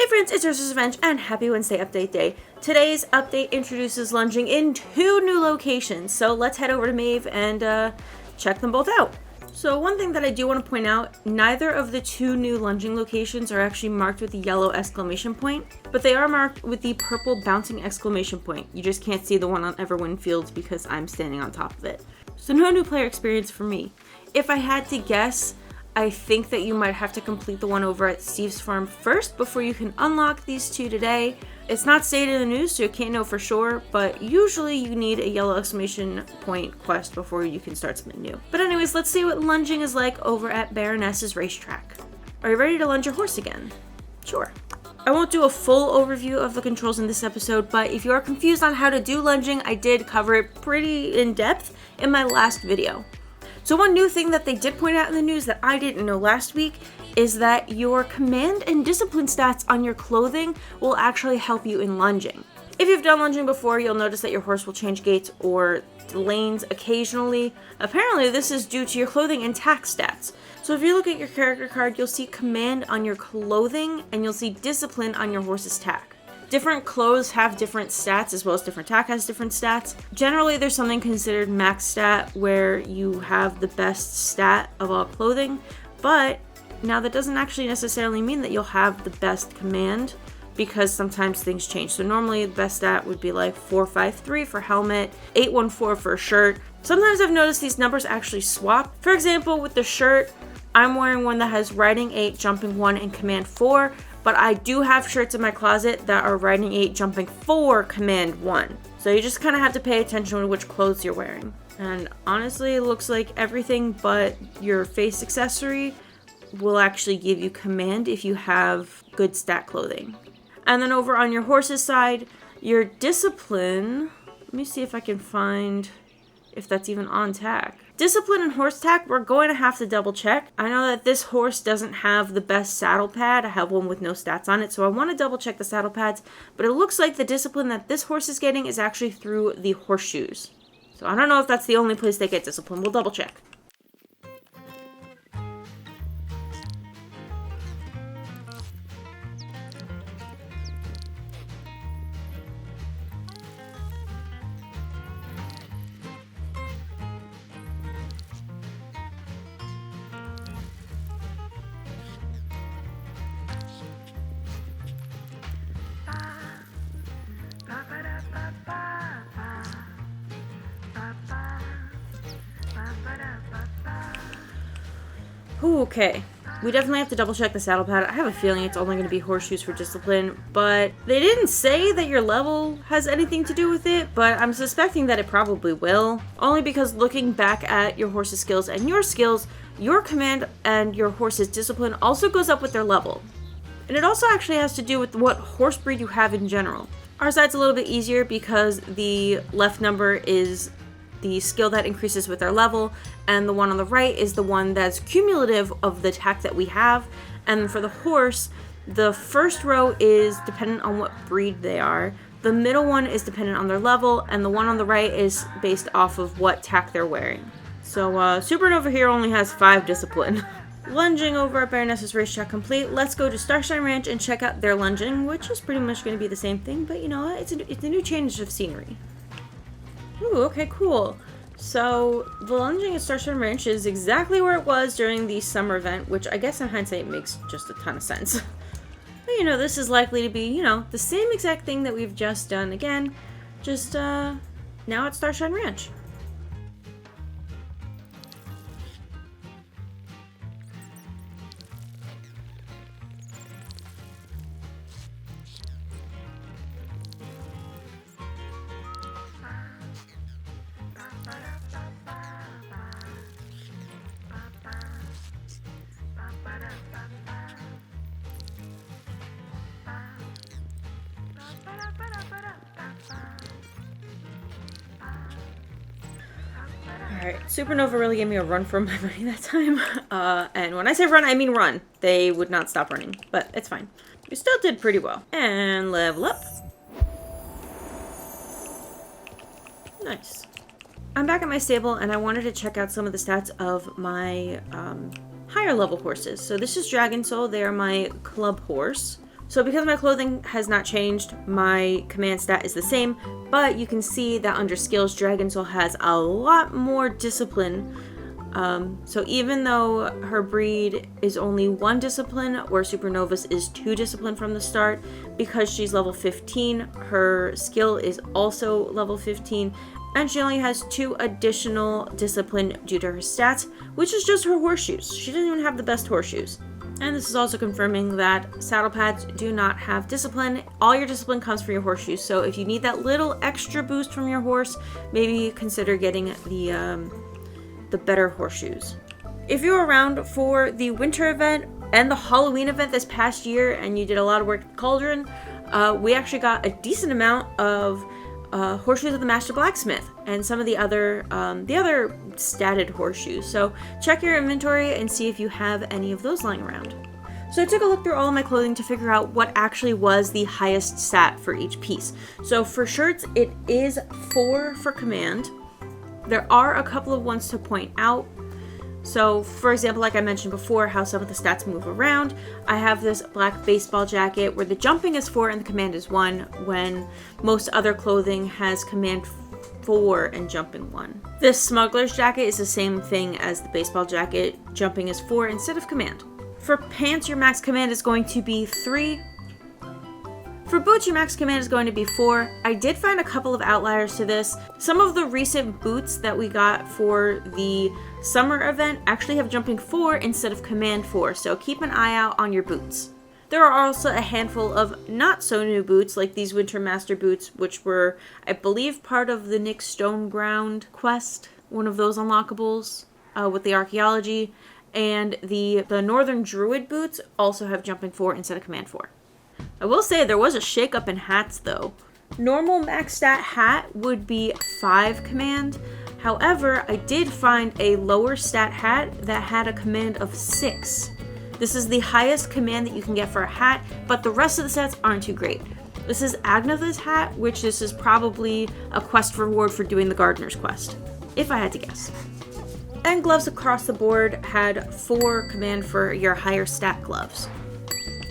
Hey friends, it's UrsulasRevenge and happy Wednesday update day. Today's update introduces lunging in 2 new locations, so let's head over to Maeve and check them both out. So one thing that I do want to point out, neither of the 2 new lunging locations are actually marked with the yellow exclamation point, but they are marked with the purple bouncing exclamation point. You just can't see the one on Everwind Fields because I'm standing on top of it. So no new player experience for me. If I had to guess, I think that you might have to complete the one over at Steve's farm first before you can unlock these 2 today. It's not stated in the news, so you can't know for sure, but usually you need a yellow exclamation point quest before you can start something new. But anyways, let's see what lunging is like over at Baroness's Racetrack. Are you ready to lunge your horse again? Sure. I won't do a full overview of the controls in this episode, but if you are confused on how to do lunging, I did cover it pretty in depth in my last video. So one new thing that they did point out in the news that I didn't know last week is that your command and discipline stats on your clothing will actually help you in lunging. If you've done lunging before, you'll notice that your horse will change gaits or lanes occasionally. Apparently, this is due to your clothing and tack stats. So if you look at your character card, you'll see command on your clothing and you'll see discipline on your horse's tack. Different clothes have different stats as well as different tack has different stats. Generally, there's something considered max stat where you have the best stat of all clothing, but now that doesn't actually necessarily mean that you'll have the best command because sometimes things change. So normally the best stat would be like 453 for helmet, 814 for a shirt. Sometimes I've noticed these numbers actually swap. For example, with the shirt, I'm wearing one that has riding 8, jumping 1, and command 4. But I do have shirts in my closet that are riding 8, jumping 4, command 1. So you just kind of have to pay attention to which clothes you're wearing. And honestly, it looks like everything but your face accessory will actually give you command if you have good stat clothing. And then over on your horse's side, your discipline, let me see if I can find if that's even on tack. Discipline and horse tack, we're going to have to double check. I know that this horse doesn't have the best saddle pad. I have one with no stats on it, so I want to double check the saddle pads. But it looks like the discipline that this horse is getting is actually through the horseshoes. So I don't know if that's the only place they get discipline. We'll double check. Ooh, okay. We definitely have to double check the saddle pad. I have a feeling it's only going to be horseshoes for discipline, but they didn't say that your level has anything to do with it, but I'm suspecting that it probably will. Only because looking back at your horse's skills and your skills, your command and your horse's discipline also goes up with their level. And it also actually has to do with what horse breed you have in general. Our side's a little bit easier because the left number is the skill that increases with our level, and the one on the right is the one that's cumulative of the tack that we have. And for the horse, the first row is dependent on what breed they are, the middle one is dependent on their level, and the one on the right is based off of what tack they're wearing. So Supernova here only has 5 discipline. Lunging over at Baroness's Racetrack complete. Let's go to Starshine Ranch and check out their lunging, which is pretty much going to be the same thing, but you know what, it's a new change of scenery. Ooh, okay, cool. So, the lunging at Starshine Ranch is exactly where it was during the summer event, which I guess in hindsight makes just a ton of sense. But you know, this is likely to be, you know, the same exact thing that we've just done again, just now at Starshine Ranch. Alright, Supernova really gave me a run for my money that time. And when I say run, I mean run. They would not stop running, but it's fine. We still did pretty well. And level up. Nice. I'm back at my stable and I wanted to check out some of the stats of my higher level horses. So this is Dragon Soul. They are my club horse, So because my clothing has not changed, my command stat is the same, but you can see that under skills, Dragon Soul has a lot more discipline. So even though her breed is only 1 discipline, where Supernova's is 2 discipline from the start, because she's level 15, her skill is also level 15, and she only has 2 additional discipline due to her stats, which is just her horseshoes. She doesn't even have the best horseshoes. And this is also confirming that saddle pads do not have discipline. All your discipline comes from your horseshoes. So if you need that little extra boost from your horse, maybe consider getting the better horseshoes. If you were around for the winter event and the Halloween event this past year and you did a lot of work at Cauldron, we actually got a decent amount of horseshoes of the Master Blacksmith and some of the other statted horseshoes. So check your inventory and see if you have any of those lying around. So I took a look through all of my clothing to figure out what actually was the highest stat for each piece. So for shirts, it is 4 for command. There are a couple of ones to point out. So, for example, like I mentioned before, how some of the stats move around. I have this black baseball jacket where the jumping is 4 and the command is 1, when most other clothing has command 4 and jumping 1. This smuggler's jacket is the same thing as the baseball jacket. Jumping is 4 instead of command. For pants, your max command is going to be 3. For boots, your max command is going to be 4. I did find a couple of outliers to this. Some of the recent boots that we got for the summer event actually have jumping 4 instead of command 4, so keep an eye out on your boots. There are also a handful of not so new boots, like these Winter Master boots, which were, I believe, part of the Nick Stoneground quest, one of those unlockables with the archaeology, and the Northern Druid boots also have jumping 4 instead of command 4. I will say there was a shakeup in hats though. Normal max stat hat would be 5 command. However, I did find a lower stat hat that had a command of 6. This is the highest command that you can get for a hat, but the rest of the sets aren't too great. This is Agnetha's hat, which this is probably a quest reward for doing the Gardener's quest, if I had to guess. And gloves across the board had 4 command for your higher stat gloves.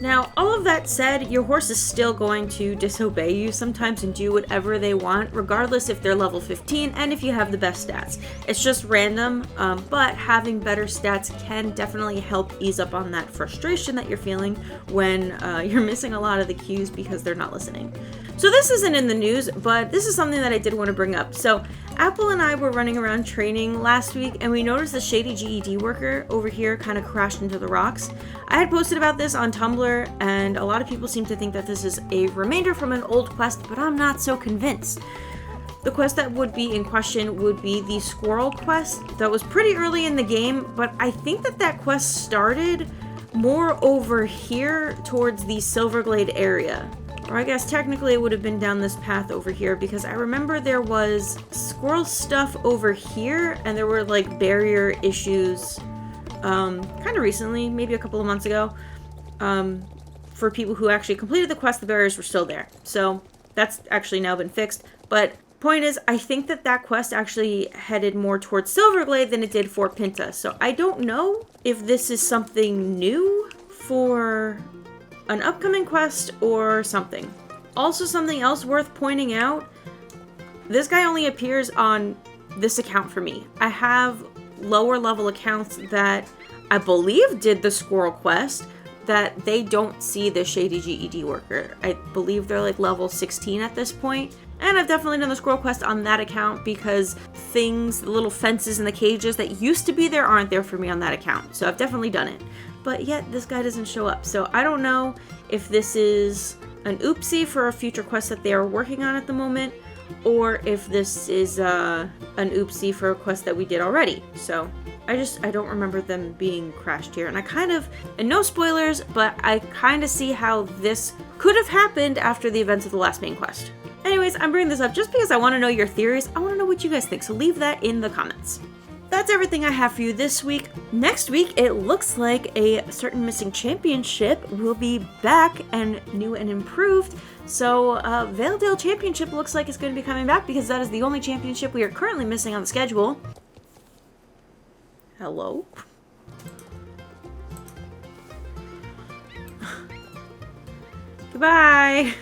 Now, all of that said, your horse is still going to disobey you sometimes and do whatever they want, regardless if they're level 15 and if you have the best stats. It's just random, but having better stats can definitely help ease up on that frustration that you're feeling when you're missing a lot of the cues because they're not listening. So this isn't in the news, but this is something that I did want to bring up. So Apple and I were running around training last week, and we noticed the Shady GED Worker over here kind of crashed into the rocks. I had posted about this on Tumblr, and a lot of people seem to think that this is a remainder from an old quest, but I'm not so convinced. The quest that would be in question would be the Squirrel quest that was pretty early in the game, but I think that quest started more over here towards the Silverglade area. Or I guess technically it would have been down this path over here, because I remember there was squirrel stuff over here and there were like barrier issues kind of recently, maybe a couple of months ago. For people who actually completed the quest, the barriers were still there. So that's actually now been fixed. But point is, I think that quest actually headed more towards Silverglade than it did Fort Pinta. So I don't know if this is something new for an upcoming quest or something. Also, something else worth pointing out, this guy only appears on this account for me. I have lower level accounts that I believe did the Squirrel quest that they don't see the Shady GED Worker. I believe they're like level 16 at this point. And I've definitely done the Squirrel quest on that account because things, the little fences and the cages that used to be there aren't there for me on that account. So I've definitely done it. But yet this guy doesn't show up. So I don't know if this is an oopsie for a future quest that they are working on at the moment, or if this is an oopsie for a quest that we did already. So I don't remember them being crashed here. And I kind of, and no spoilers, but I kind of see how this could have happened after the events of the last main quest. Anyways, I'm bringing this up just because I want to know your theories. I want to know what you guys think, so leave that in the comments. That's everything I have for you this week. Next week, it looks like a certain missing championship will be back and new and improved. So, Valedale Championship looks like it's going to be coming back because that is the only championship we are currently missing on the schedule. Hello? Goodbye!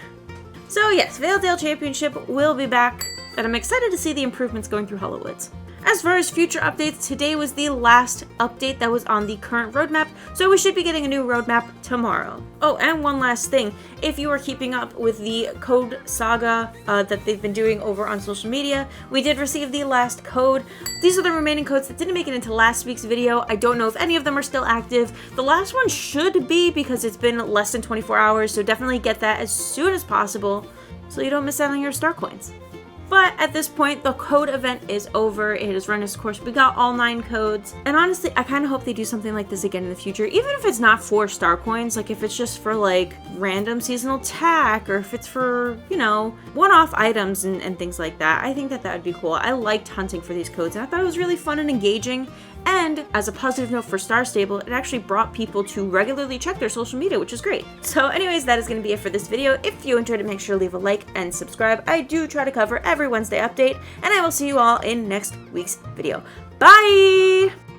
So yes, Valedale Championship will be back, and I'm excited to see the improvements going through Hollowwoods. As far as future updates, today was the last update that was on the current roadmap, so we should be getting a new roadmap tomorrow. Oh, and one last thing. If you are keeping up with the code saga that they've been doing over on social media, we did receive the last code. These are the remaining codes that didn't make it into last week's video. I don't know if any of them are still active. The last one should be because it's been less than 24 hours, so definitely get that as soon as possible so you don't miss out on your star coins. But at this point, the code event is over. It has run its course. We got all 9 codes. And honestly, I kind of hope they do something like this again in the future. Even if it's not for star coins, like if it's just for like random seasonal tack, or if it's for, you know, one-off items and things like that. I think that that would be cool. I liked hunting for these codes, and I thought it was really fun and engaging. And as a positive note for Star Stable, it actually brought people to regularly check their social media, which is great. So anyways, that is going to be it for this video. If you enjoyed it, make sure to leave a like and subscribe. I do try to cover every Wednesday update, and I will see you all in next week's video. Bye!